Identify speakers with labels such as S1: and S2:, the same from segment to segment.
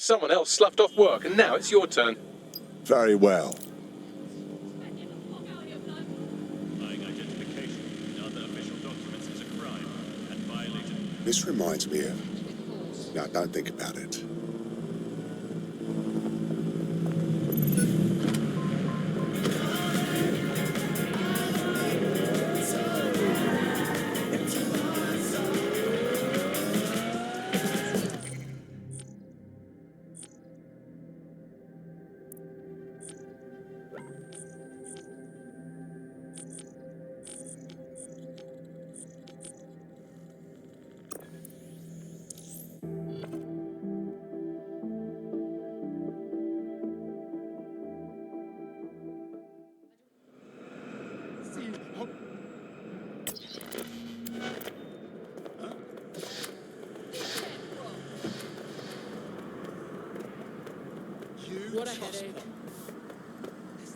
S1: Someone else sloughed off work, and now it's your turn.
S2: Very well.
S3: Lying identification and other official documents is a crime and violated.
S2: This reminds me of... No, don't think about it.
S4: What a headache.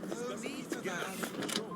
S5: There's no need to get out of control.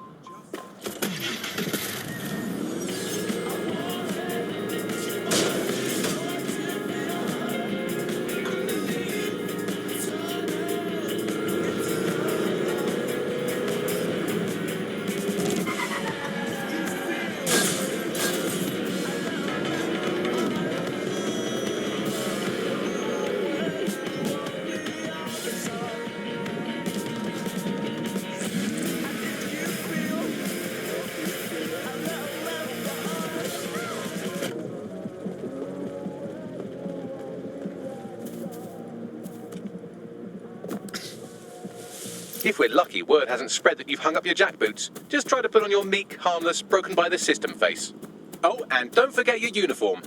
S1: If we're lucky, word hasn't spread that you've hung up your jackboots. Just try to put on your meek, harmless, broken by the system face. Oh, and don't forget your uniform.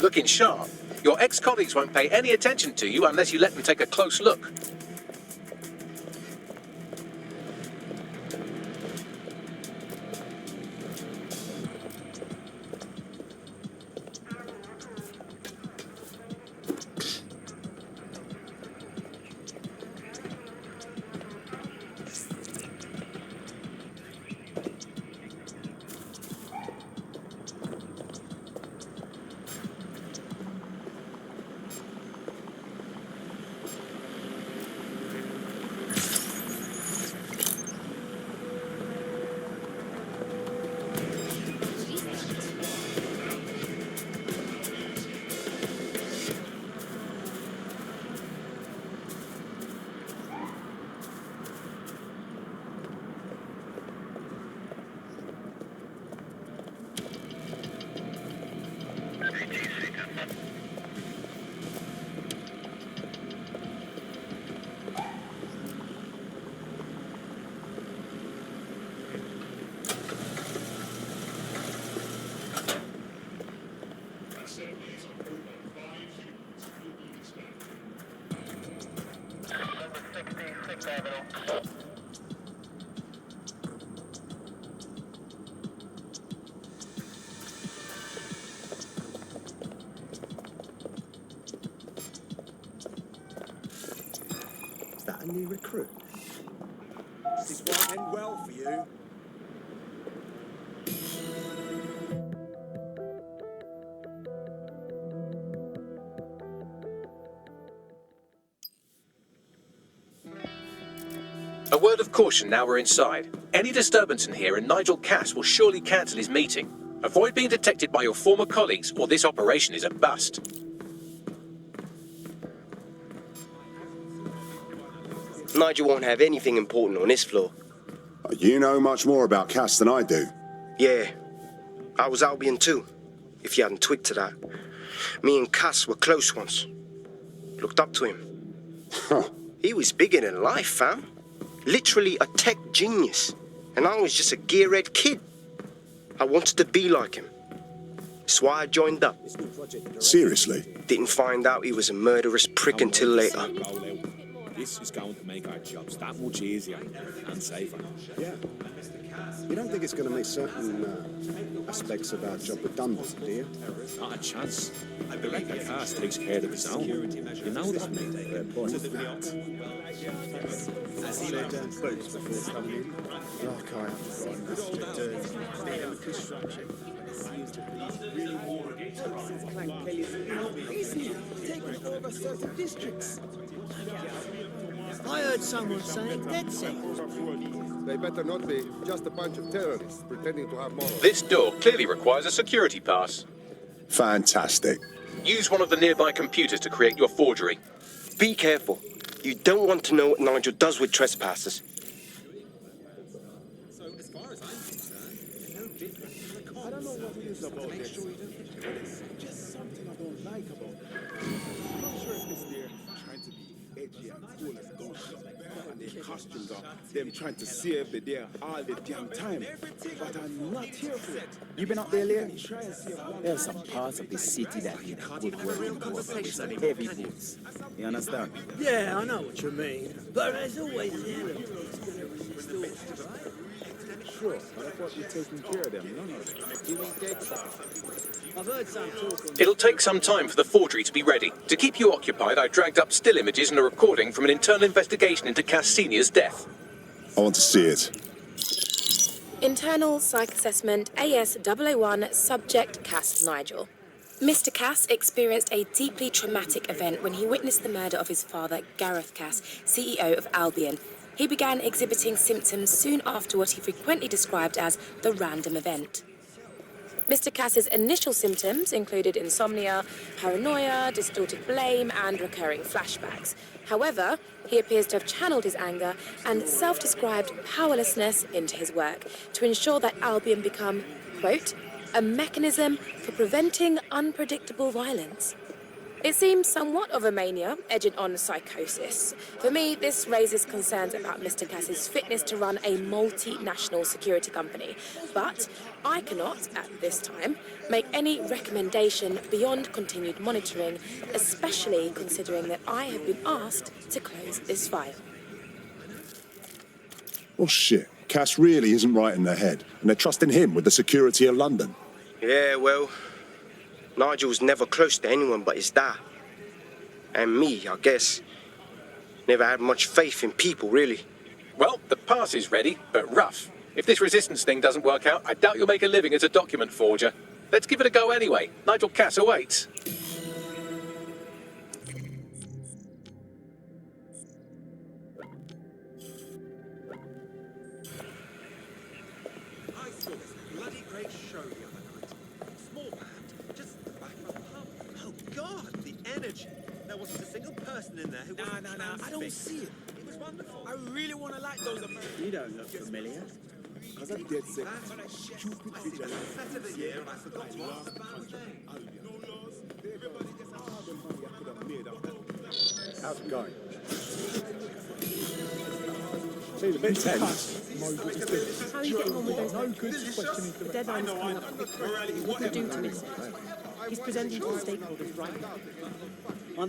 S1: Looking sharp. Your ex-colleagues won't pay any attention to you unless you let them take a close look.
S6: a new recruit?
S5: This won't end well for you.
S1: A word of caution now we're inside. Any disturbance in here and Nigel Cass will surely cancel his meeting. Avoid being detected by your former colleagues or this operation is a bust.
S7: Nigel won't have anything important on this floor.
S2: You know much more about Cass than I do.
S7: Yeah, I was Albion too, if you hadn't twigged to that. Me and Cass were close once. Looked up to him.
S2: Huh.
S7: He was bigger than life, fam. Literally a tech genius. And I was just a gearhead kid. I wanted to be like him. That's why I joined up.
S2: Seriously?
S7: Didn't find out he was a murderous prick until later.
S8: This is going to make our jobs that much easier and safer.
S6: Yeah. You don't think it's going to make certain aspects of our job redundant, do you?
S8: Not a chance. The record cast takes care of its own. You know that, mate.
S6: Fair point. I see that boats before coming in. Like I have forgotten this to do. Construction. Seems to be really more since Clank Kelly's increasingly taking over certain districts.
S4: I heard someone saying dead set.
S9: They better not be just a bunch of terrorists pretending to have morals.
S1: This door clearly requires a security pass.
S2: Fantastic.
S1: Use one of the nearby computers to create your forgery.
S7: Be careful. You don't want to know what Nigel does with trespassers.
S5: So, as far as I'm concerned, they're no different from the cops.
S9: I don't know what it is about this, but it's just something I don't like about it. I'm not sure if it's they're trying to be edgy and cool as ghosts, and their costumes are them trying to save the day all the damn time. But I'm not here for it.
S10: You been up there, Leah?
S9: Try and see
S10: There are some parts of the city that need a good working border with some heavy boots. You understand?
S4: Yeah, I know what you mean. But there's always an element.
S9: Sure, but I thought you're taking care of them. No.
S4: You mean dead set? I've heard some talk on...
S1: It'll take some time for the forgery to be ready. To keep you occupied, I dragged up still images and a recording from an internal investigation into Cass Sr.'s death.
S2: I want to see it.
S11: Internal Psych Assessment AS001 Subject Cass Nigel. Mr. Cass experienced a deeply traumatic event when he witnessed the murder of his father, Gareth Cass, CEO of Albion. He began exhibiting symptoms soon after what he frequently described as the random event. Mr. Cass's initial symptoms included insomnia, paranoia, distorted blame, and recurring flashbacks. However, he appears to have channeled his anger and self-described powerlessness into his work to ensure that Albion become, quote, a mechanism for preventing unpredictable violence. It seems somewhat of a mania, edging on psychosis. For me, this raises concerns about Mr. Cass's fitness to run a multinational security company. But I cannot, at this time, make any recommendation beyond continued monitoring, especially considering that I have been asked to close this file.
S2: Well, shit. Cass really isn't right in the head, and they're trusting him with the security of London.
S7: Yeah, well, Nigel's never close to anyone but his dad. And me, I guess. Never had much faith in people, really.
S1: Well, the pass is ready, but rough. If this resistance thing doesn't work out, I doubt you'll make a living as a document forger. Let's give it a go anyway. Nigel Cass awaits.
S5: I saw this bloody great show the other night. Small band, just at the back of a pub. Oh God, the energy! There wasn't a single person in there who wasn't
S4: I don't see it.
S5: It was wonderful.
S4: I really want to like those Americans.
S10: You don't look familiar.
S9: Because I'm dead set. Stupid
S5: I see the
S9: vigilante.
S5: set of the year and I forgot to ask the band's name.
S9: Albion. No laws. Everybody just all the money I could have made off that.
S6: How's it going?
S10: Seems a bit tense.
S11: How are you getting on with those The deadline's coming up quickly. What can do to miss it? He's presenting to the stakeholders right now.
S10: I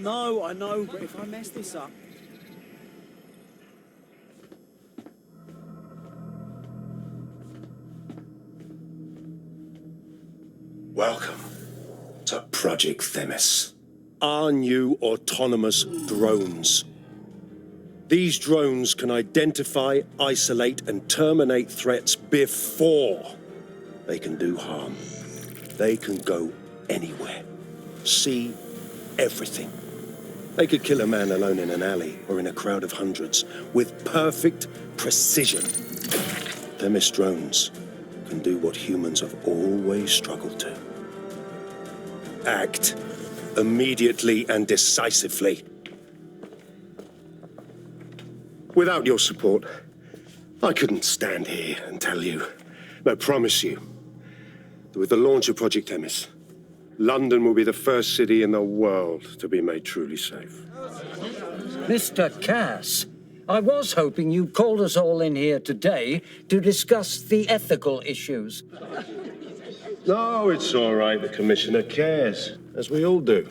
S10: know, but if I mess this up...
S12: Welcome to Project Themis. Our new autonomous drones.
S8: These drones can identify, isolate, and terminate threats before they can do harm. They can go anywhere, see everything. They could kill a man alone in an alley or in a crowd of hundreds with perfect precision. Themis drones can do what humans have always struggled to. Act immediately and decisively. Without your support, I couldn't stand here and tell you, I promise you, that with the launch of Project Themis, London will be the first city in the world to be made truly safe.
S13: Mr. Cass, I was hoping you called us all in here today to discuss the ethical issues.
S8: No, it's all right. The Commissioner cares, as we all do.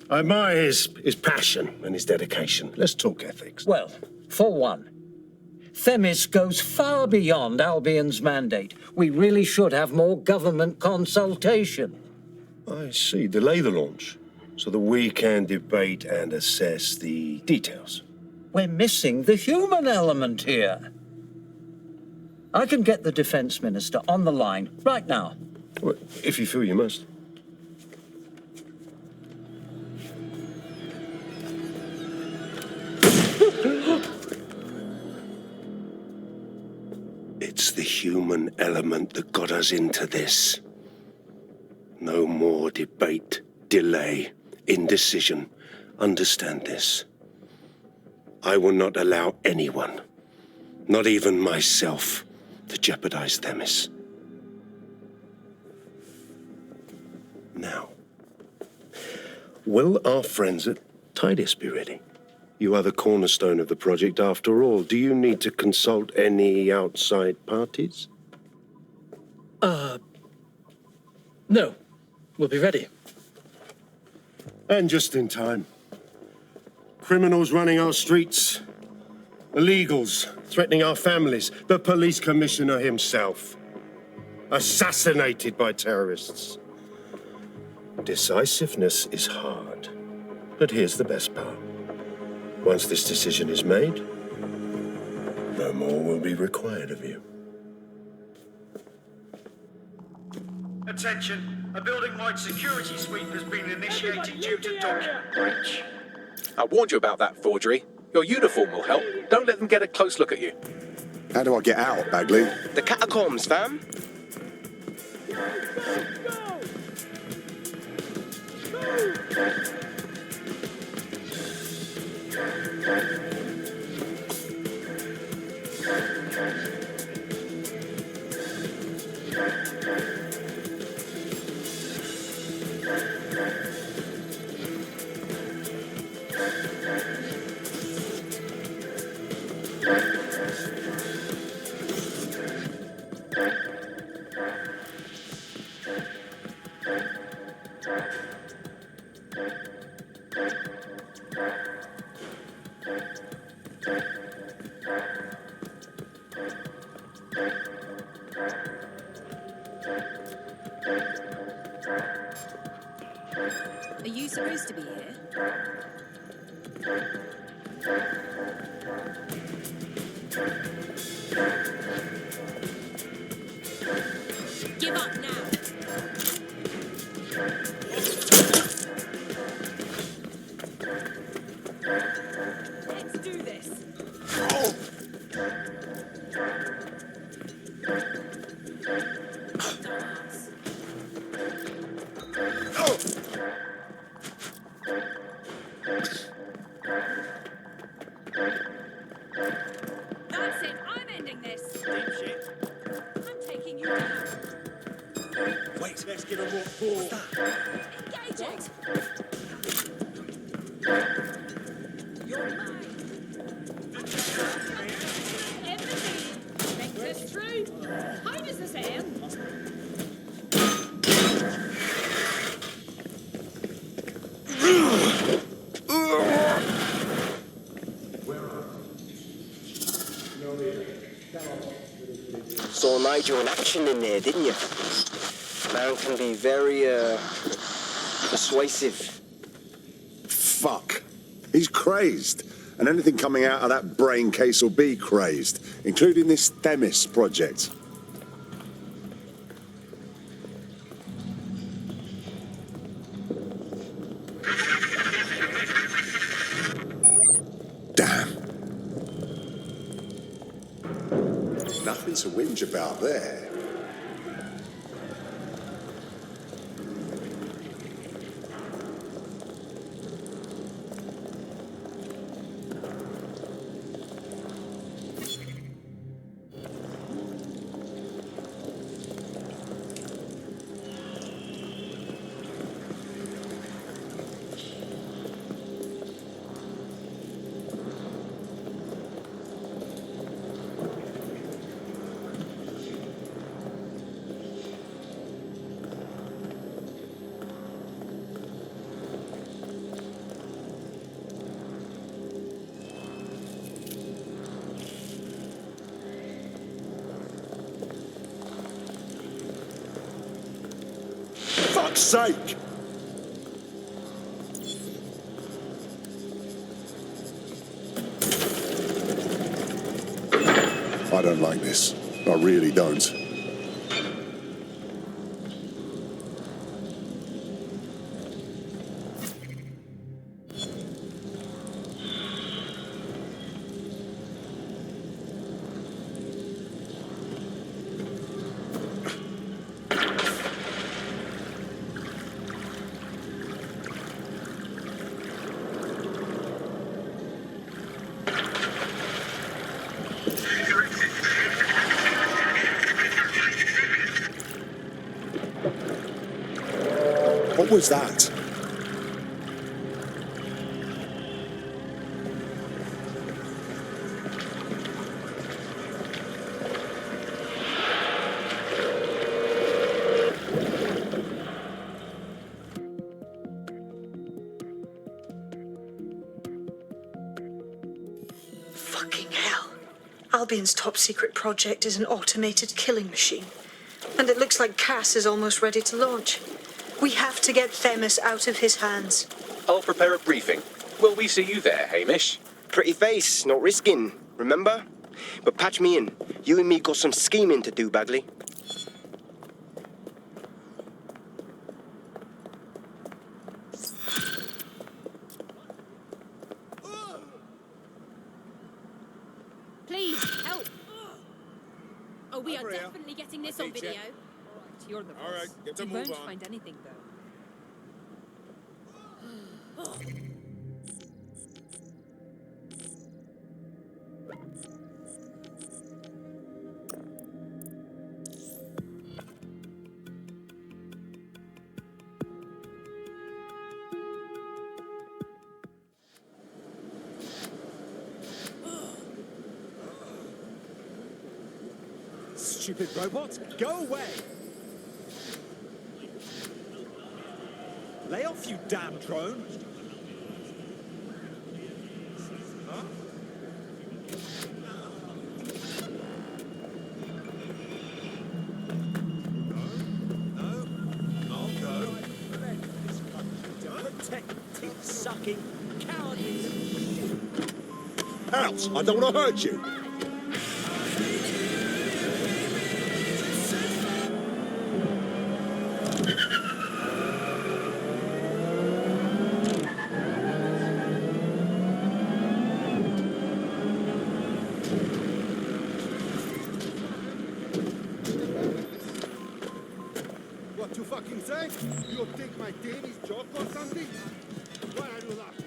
S8: I admire his passion and his dedication. Let's talk ethics.
S13: Well, for one, Themis goes far beyond Albion's mandate. We really should have more government consultation.
S8: I see. Delay the launch so that we can debate and assess the details.
S13: We're missing the human element here. I can get the Defense Minister on the line right now.
S8: Well, if you feel you must. It's the human element that got us into this. No more debate, delay, indecision. Understand this. I will not allow anyone, not even myself, to jeopardize Themis. Now, will our friends at Tidus be ready? You are the cornerstone of the project after all. Do you need to consult any outside parties?
S14: No. We'll be ready.
S8: And just in time. Criminals running our streets, illegals threatening our families, the police commissioner himself, assassinated by terrorists. Decisiveness is hard, but here's the best part. Once this decision is made, no more will be required of you.
S15: Attention, a building-wide security sweep has been initiated due to document breach.
S1: I warned you about that forgery. Your uniform will help. Don't let them get a close look at you.
S2: How do I get out, Bagley?
S7: The catacombs, fam.
S16: Are you supposed to be here? Give up now! Let's do this! That's it, I'm ending this! I'm taking you down.
S5: Wait, let's give him more ball.
S16: Engage it! You're mine! Everything! Make this true! How does this end?
S7: Saw Nigel in action in there, didn't you? Man can be very, persuasive.
S2: Fuck. He's crazed. and anything coming out of that brain case will be crazed, including this Themis project. Damn. Nothing to whinge about there. Fuck's sake! I don't like this. I really don't. What was that?
S17: Fucking hell. Albion's top secret project is an automated killing machine. And it looks like Cass is almost ready to launch. We have to get Themis out of his hands.
S1: I'll prepare a briefing. Will we see you there, Hamish?
S7: Pretty face, not risking, remember? But patch me in. You and me got some scheming to do, Bagley.
S16: Please, help! Oh, we are definitely getting this on video.
S9: You're the boss. All right, get to
S16: You
S9: move
S16: won't
S9: on.
S16: find anything, though.
S5: Stupid robot, go away! Lay off, you damn drone! Huh? No, I'll go. Protect, teeth-sucking, cowardly...
S2: Out! I don't want to hurt you!
S9: What you fucking say? You think my Davy's joke or something? Why are you laughing?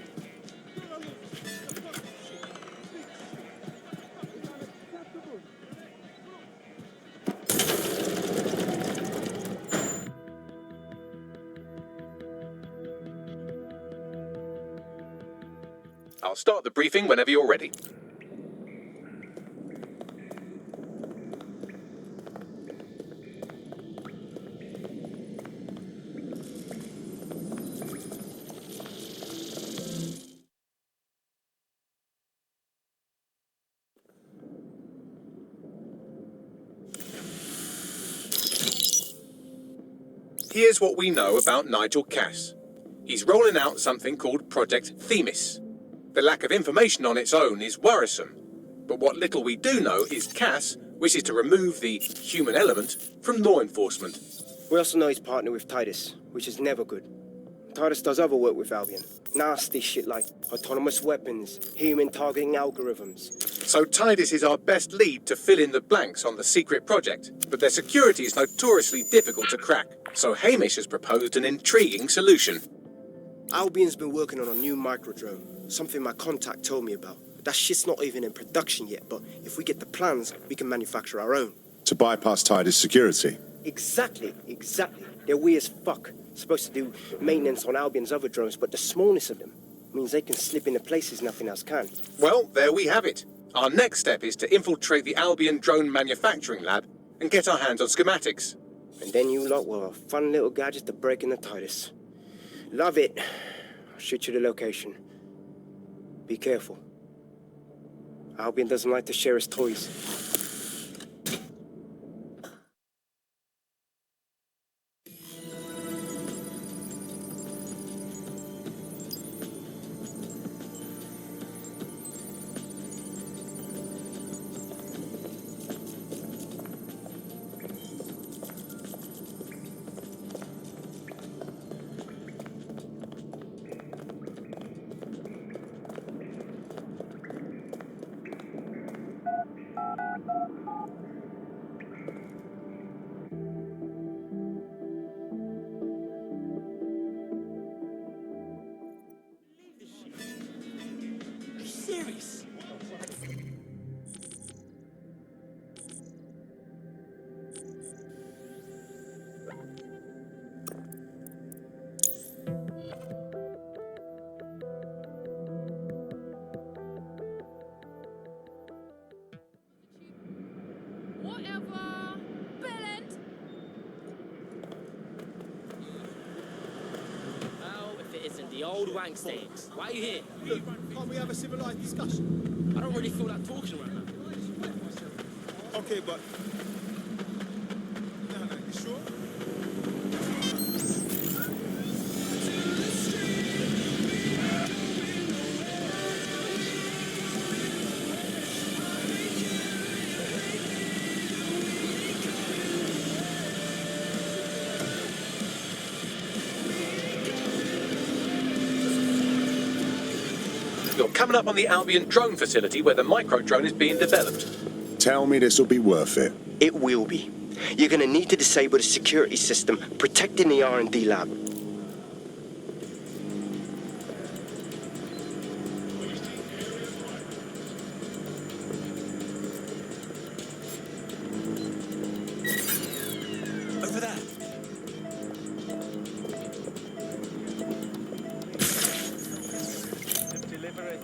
S1: I'll start the briefing whenever you're ready. Here's what we know about Nigel Cass. He's rolling out something called Project Themis. The lack of information on its own is worrisome. But what little we do know is Cass wishes to remove the human element from law enforcement.
S7: We also know he's partnered with Titus, which is never good. Titus does other work with Albion. Nasty shit like autonomous weapons, human targeting algorithms.
S1: So Titus is our best lead to fill in the blanks on the secret project, but their security is notoriously difficult to crack. So Hamish has proposed an intriguing solution.
S7: Albion's been working on a new microdrone, something my contact told me about. That shit's not even in production yet, but if we get the plans, we can manufacture our own.
S2: To bypass Titus security.
S7: Exactly. They're weird as fuck. Supposed to do maintenance on Albion's other drones, but the smallness of them means they can slip into places nothing else can.
S1: Well, there we have it. Our next step is to infiltrate the Albion drone manufacturing lab and get our hands on schematics.
S7: And then you lot will have a fun little gadget to break in the Titus. Love it. I'll shoot you the location. Be careful. Albion doesn't like to share his toys.
S5: Serious?
S16: Whatever. Bellend.
S18: Oh, if it isn't the old wank stakes. Why are you here?
S6: Look, can't we have a civilized discussion?
S18: I don't really feel like talking right now.
S6: Okay, but... No, you sure?
S1: You're coming up on the Albion drone facility where the micro-drone is being developed.
S2: Tell me this will be worth it.
S7: It will be. You're gonna need to disable the security system protecting the R&D lab.
S5: Over there. Delivery.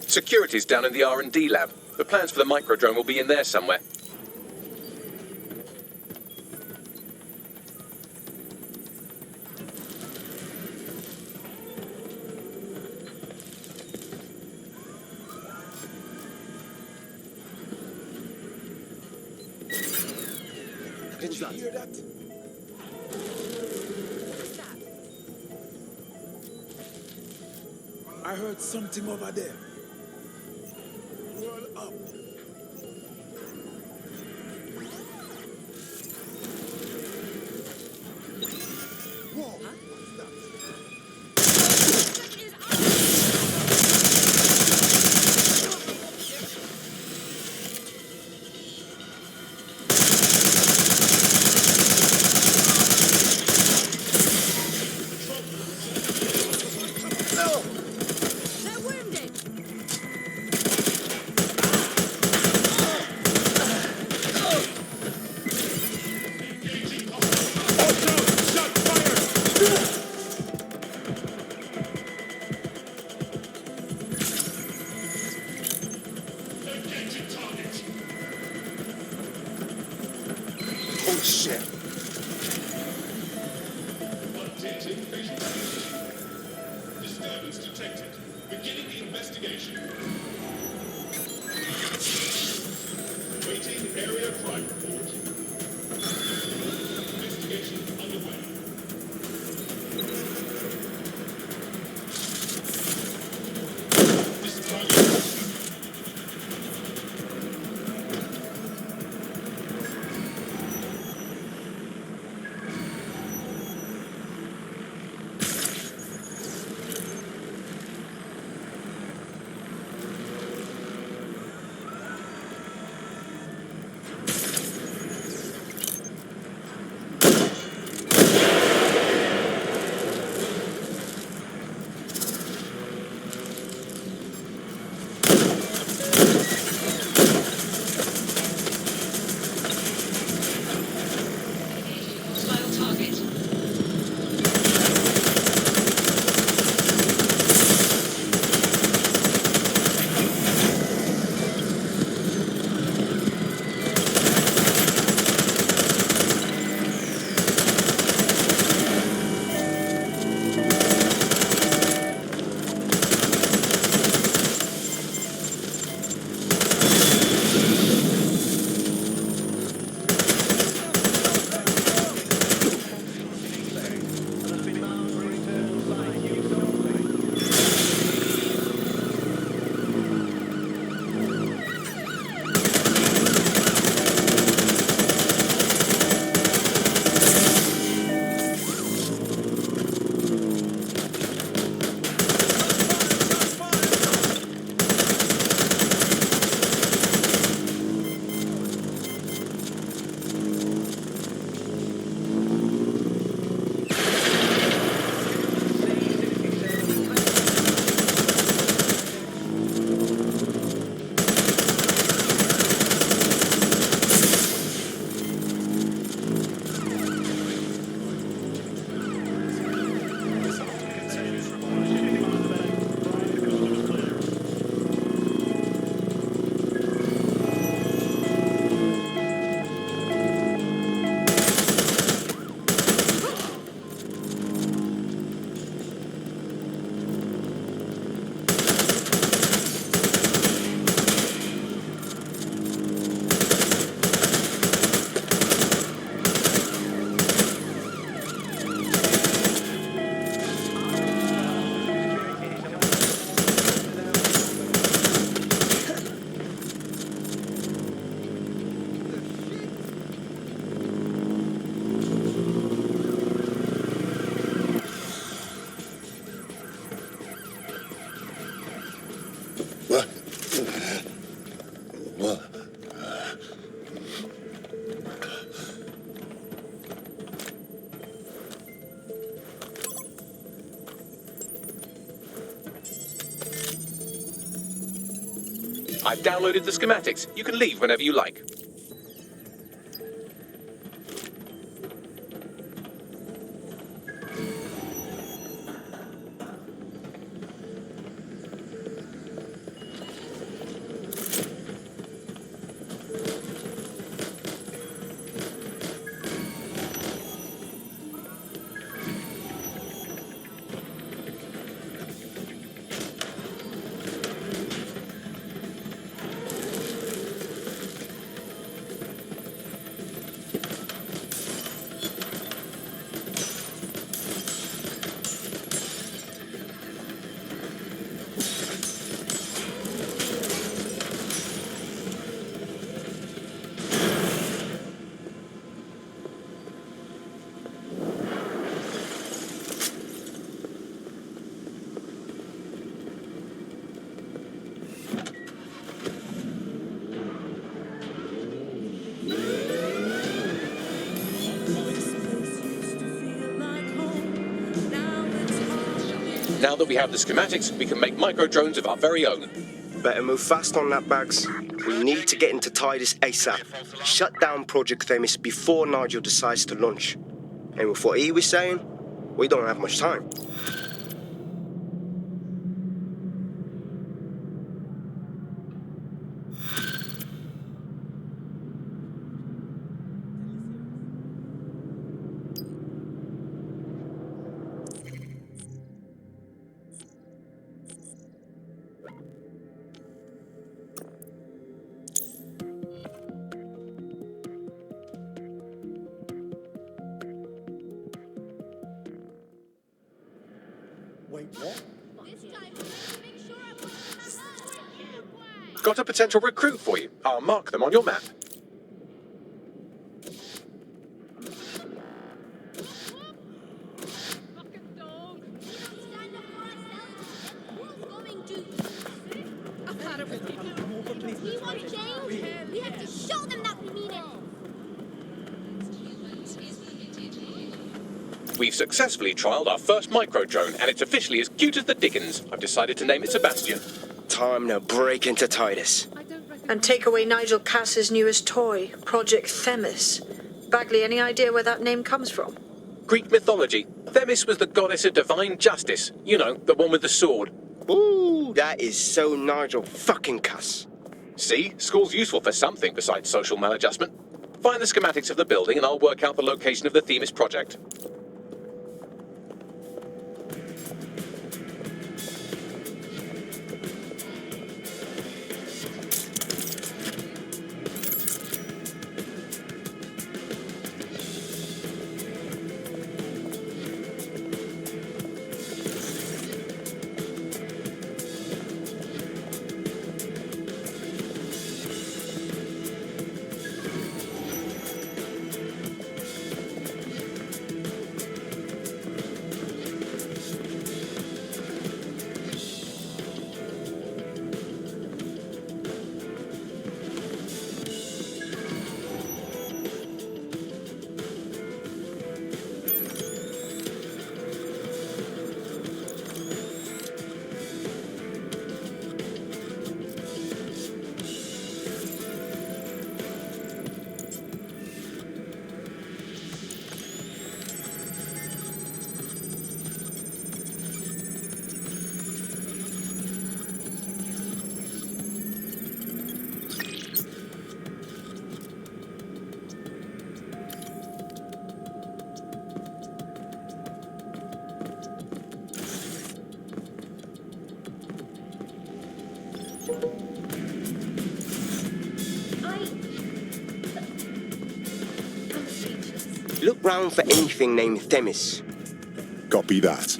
S1: Security's down in the R&D lab. The plans for the micro-drone will be in there somewhere.
S6: Did you hear that?
S9: I heard something over there. Roll up. Whoa. What's that?
S16: They're wounded.
S2: Oh shit.
S3: Disturbance detected. Beginning the investigation. Waiting area crime report. Investigation underway.
S1: I've downloaded the schematics. You can leave whenever you like. Now that we have the schematics, we can make micro-drones of our very own.
S7: Better move fast on that, Bags. We need to get into Titus ASAP. Shut down Project Themis before Nigel decides to launch. And with what he was saying, we don't have much time.
S9: Wait, what?
S1: Got a potential recruit for you. I'll mark them on your map.
S16: We want change. We have to show them that we mean it.
S1: We've successfully trialled our first micro-drone, and it's officially as cute as the dickens. I've decided to name it Sebastian.
S7: Time to break into Titus.
S17: And take away Nigel Cass's newest toy, Project Themis. Bagley, any idea where that name comes from?
S1: Greek mythology. Themis was the goddess of divine justice. You know, the one with the sword.
S7: Ooh, that is so Nigel fucking Cass.
S1: See? School's useful for something besides social maladjustment. Find the schematics of the building and I'll work out the location of the Themis project.
S7: Look round for anything named Themis.
S2: Copy that.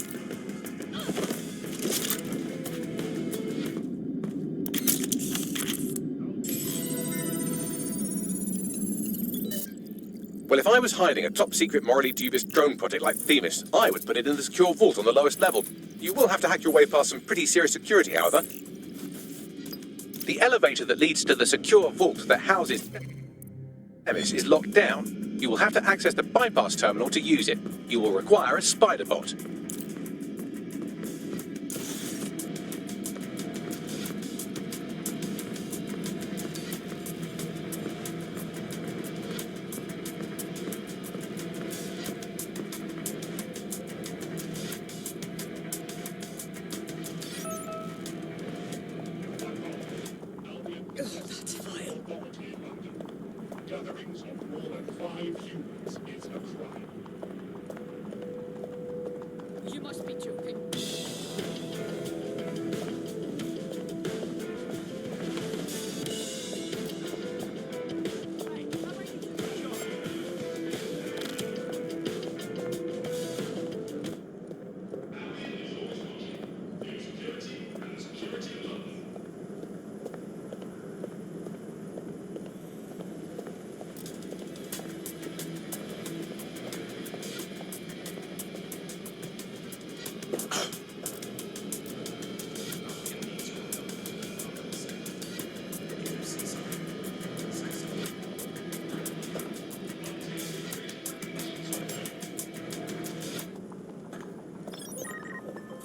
S1: Well, if I was hiding a top-secret, morally dubious drone project like Themis, I would put it in the secure vault on the lowest level. You will have to hack your way past some pretty serious security, however. The elevator that leads to the secure vault that houses Themis is locked down. You will have to access the bypass terminal to use it. You will require a spider bot.
S4: That's vile.
S9: Gatherings of more than 5 humans is a crime.
S16: You must be joking.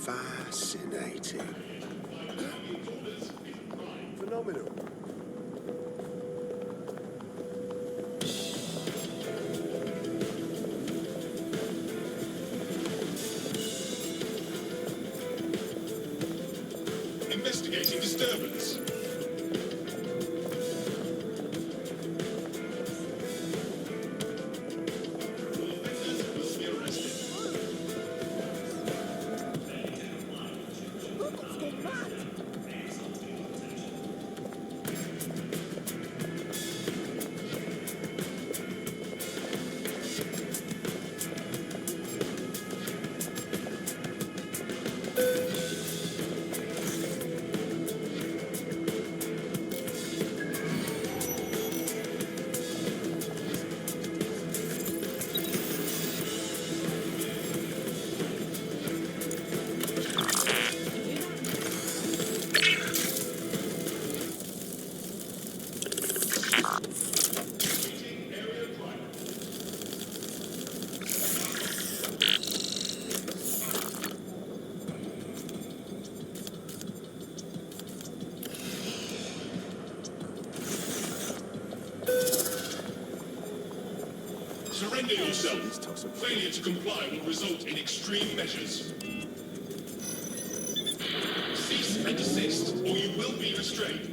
S8: Fascinating. Phenomenal.
S19: Investigating disturbance. Surrender yourself. Failure to comply will result in extreme measures. Cease and desist, or you will be restrained.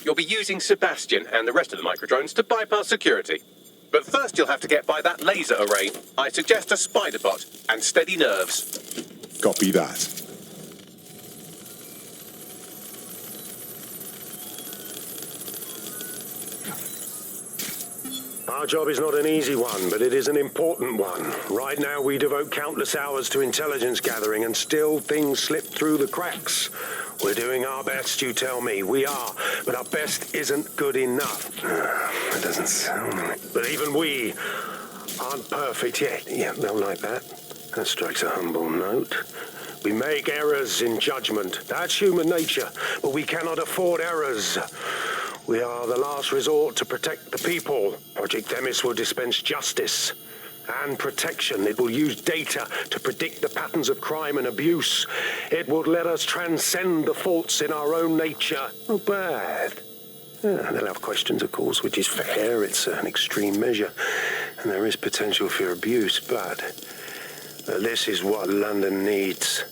S1: You'll be using Sebastian and the rest of the microdrones to bypass security. But first you'll have to get by that laser array. I suggest a spider bot and steady nerves.
S2: Copy that.
S8: Our job is not an easy one, but it is an important one. Right now, we devote countless hours to intelligence gathering, and still things slip through the cracks. We're doing our best, you tell me. We are, but our best isn't good enough. That doesn't sound right. But even we aren't perfect yet. Yeah, no, like that. That strikes a humble note. We make errors in judgment. That's human nature, but we cannot afford errors. We are the last resort to protect the people. Project Themis will dispense justice and protection. It will use data to predict the patterns of crime and abuse. It will let us transcend the faults in our own nature. Not bad. Yeah, they'll have questions, of course, which is fair. It's an extreme measure, and there is potential for abuse, but this is what London needs.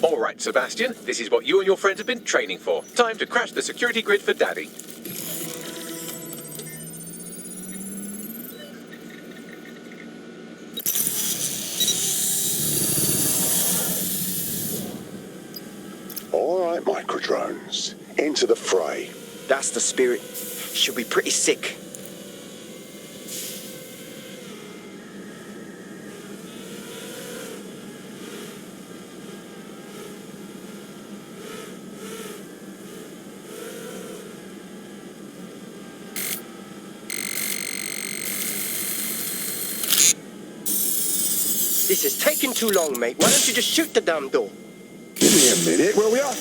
S1: All right, Sebastian, this is what you and your friends have been training for. Time to crash the security grid for Daddy.
S2: All right, microdrones. Into the fray.
S7: That's the spirit. Should be pretty sick. This is taking too long, mate. Why don't you just shoot the damn door?
S2: Give me a minute. Where we are?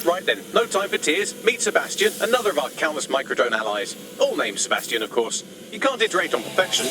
S1: Right then, no time for tears. Meet Sebastian, another of our countless microdrone allies. All named Sebastian, of course. You can't iterate on perfection.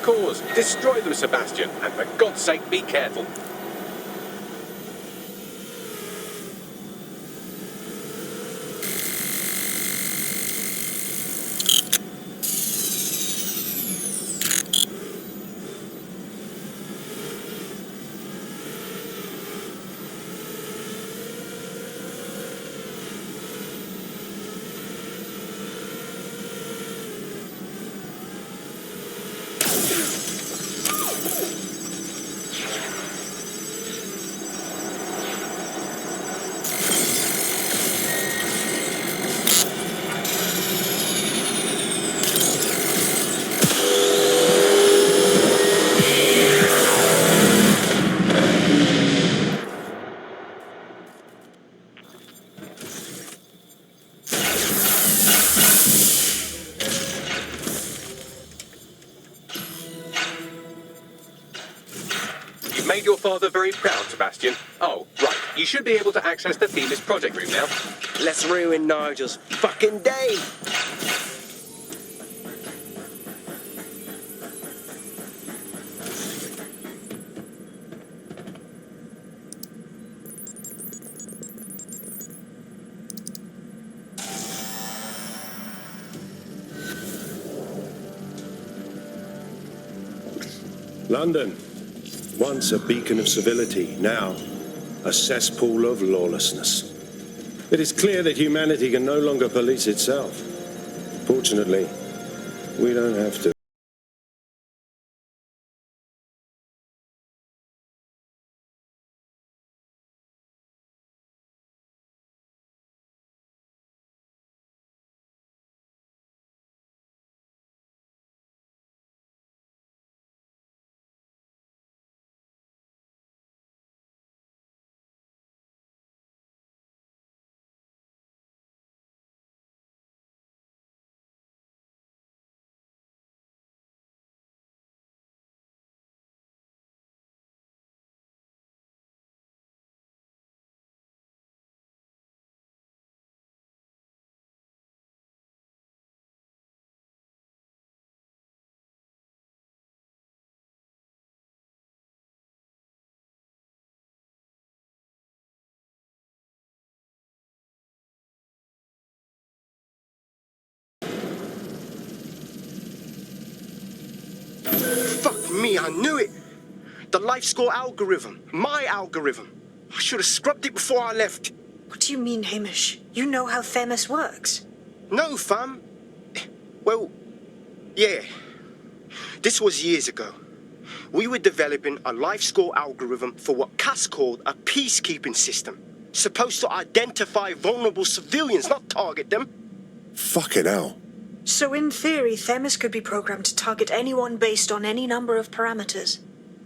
S1: cores. Destroy them, Sebastian, and for God's sake, be careful. You've made your father very proud, Sebastian. Oh, right. You should be able to access the Themis project room now.
S7: Let's ruin Nigel's fucking day!
S8: London, once a beacon of civility, now a cesspool of lawlessness. It is clear that humanity can no longer police itself. Fortunately, we don't have to.
S7: Fuck me, I knew it! The life score algorithm. My algorithm. I should have scrubbed it before I left.
S17: What do you mean, Hamish? You know how Themis works.
S7: No, fam. Well, yeah. This was years ago. We were developing a life score algorithm for what Cass called a peacekeeping system. Supposed to identify vulnerable civilians, not target them.
S2: Fucking hell.
S17: So in theory, Themis could be programmed to target anyone based on any number of parameters.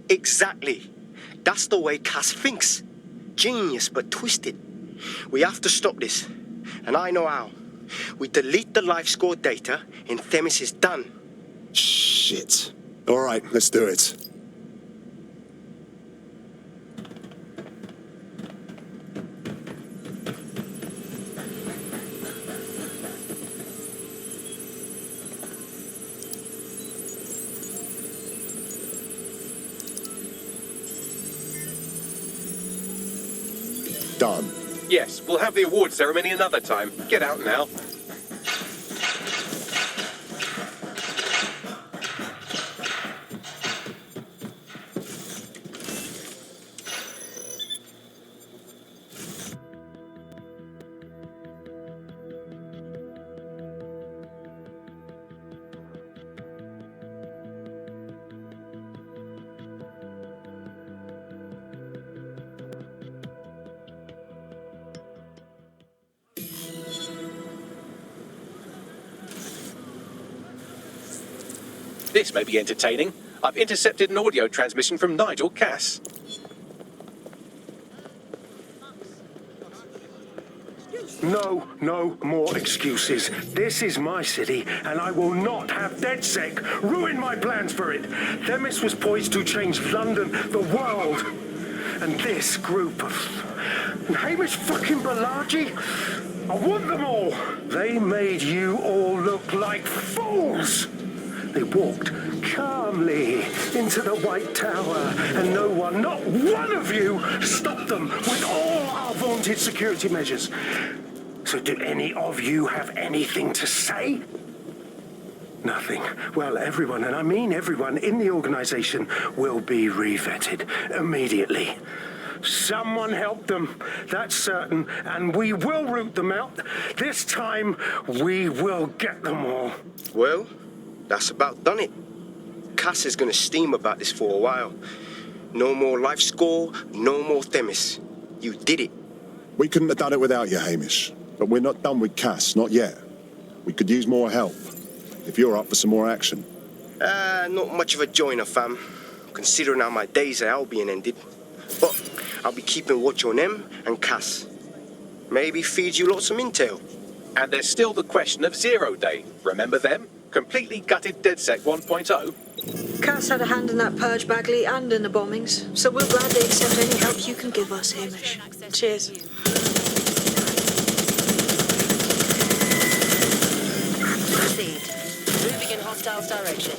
S7: Exactly. That's the way Cass thinks. Genius, but twisted. We have to stop this. And I know how. We delete the life score data and Themis is done.
S2: Shit. All right, let's do it. Done.
S1: Yes, we'll have the award ceremony another time. Get out now. This may be entertaining. I've intercepted an audio transmission from Nigel Cass.
S8: No more excuses. This is my city, and I will not have DedSec ruin my plans for it. Themis was poised to change London, the world. And this group of Hamish fucking Balaji, I want them all. They made you all look like fools. They walked calmly into the White Tower, and no one, not one of you, stopped them with all our vaunted security measures. So do any of you have anything to say? Nothing. Well, everyone, and I mean everyone in the organization, will be re-vetted immediately. Someone help them, that's certain, and we will root them out. This time, we will get them all.
S7: Well, that's about done it. Cass is gonna steam about this for a while. No more life score, no more Themis. You did it.
S2: We couldn't have done it without you, Hamish. But we're not done with Cass, not yet. We could use more help, if you're up for some more action.
S7: Not much of a joiner, fam, considering how my days at Albion ended. But I'll be keeping watch on them and Cass. Maybe feed you lots of intel.
S1: And there's still the question of Zero Day. Remember them? Completely gutted DedSec 1.0.
S17: Cass had a hand in that purge, Bagley, and in the bombings, so we'll gladly accept any help you can give us, Hamish. Cheers.
S20: Proceed. Moving in hostiles' direction.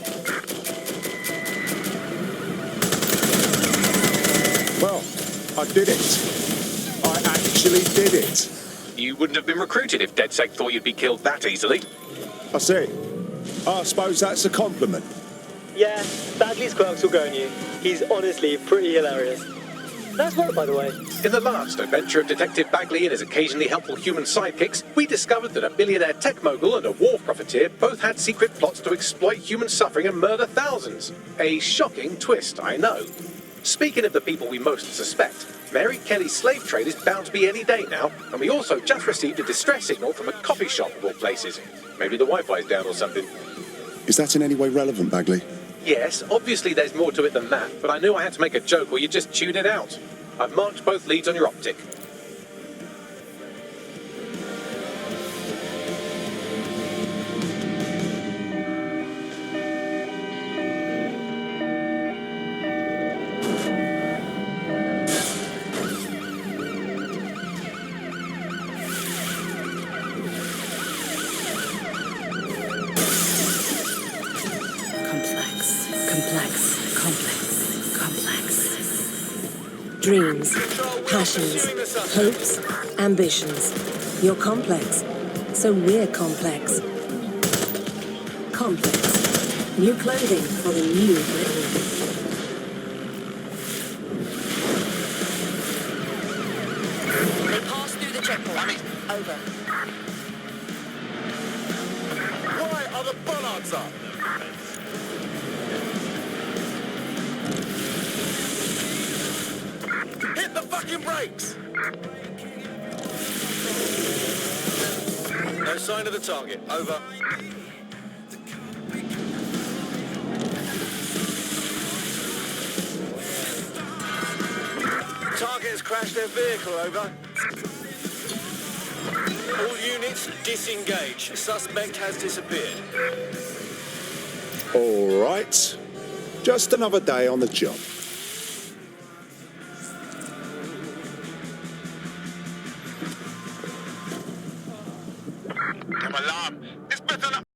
S2: Well, I did it. I actually did it.
S1: You wouldn't have been recruited if DedSec thought you'd be killed that easily.
S2: I see. I suppose that's a compliment.
S21: Yeah, Bagley's quirks will go on you. He's honestly pretty hilarious. Nice work, by the way.
S1: In the last adventure of Detective Bagley and his occasionally helpful human sidekicks, we discovered that a billionaire tech mogul and a war profiteer both had secret plots to exploit human suffering and murder thousands. A shocking twist, I know. Speaking of the people we most suspect, Mary Kelly's slave trade is bound to be any day now, and we also just received a distress signal from a coffee shop of all places. Maybe the Wi-Fi's down or something.
S2: Is that in any way relevant, Bagley?
S1: Yes, obviously there's more to it than that, but I knew I had to make a joke or you'd just tune it out. I've marked both leads on your optic.
S22: Dreams, passions, hopes, ambitions. You're complex, so we're complex. Complex. New clothing for the new Britain.
S20: They passed through the checkpoint. Over.
S19: Why are the bollards up? Hit the fucking brakes! No sign of the target. Over. Target has crashed their vehicle. Over. All units disengage. Suspect has disappeared.
S2: All right. Just another day on the job.
S19: Alarm! It's better not.